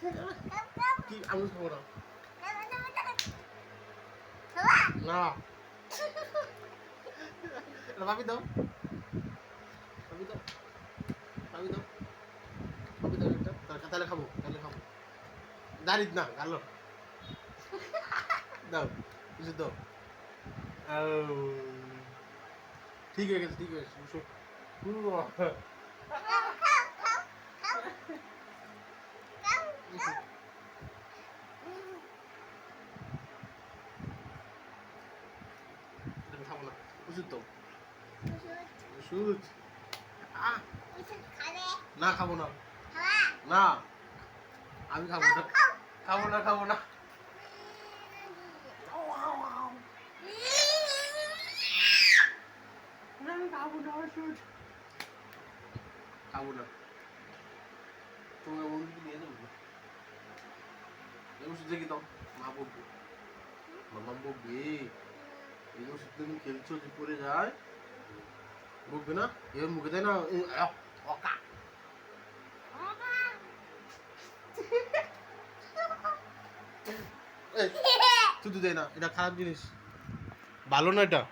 কি আমি খাবো না না ভাবি দাও ভাবি দাও ভাবি দাও ভাবি দাও একটা তাহলে খাবো দাঁড়িয়ে না গালো দাও কিছু দাও ঠিক হয়ে গেছে বসো খাবো না ওষুধ দাও ওষুধ না খাবো না না আমি খাবো না খাবো না আমি খাবো না ওষুধ খাবো না তোমার বন্ধুকে নিয়ে যাবো ওষুধ দেখি দাও মা বকবে মামা বকবে এই ওষুধ তুমি খেলছো যে পড়ে যায় বকবে না এবার মুখে দেয় না অকা শুধু দেয় না এটা খারাপ জিনিস ভালো না এটা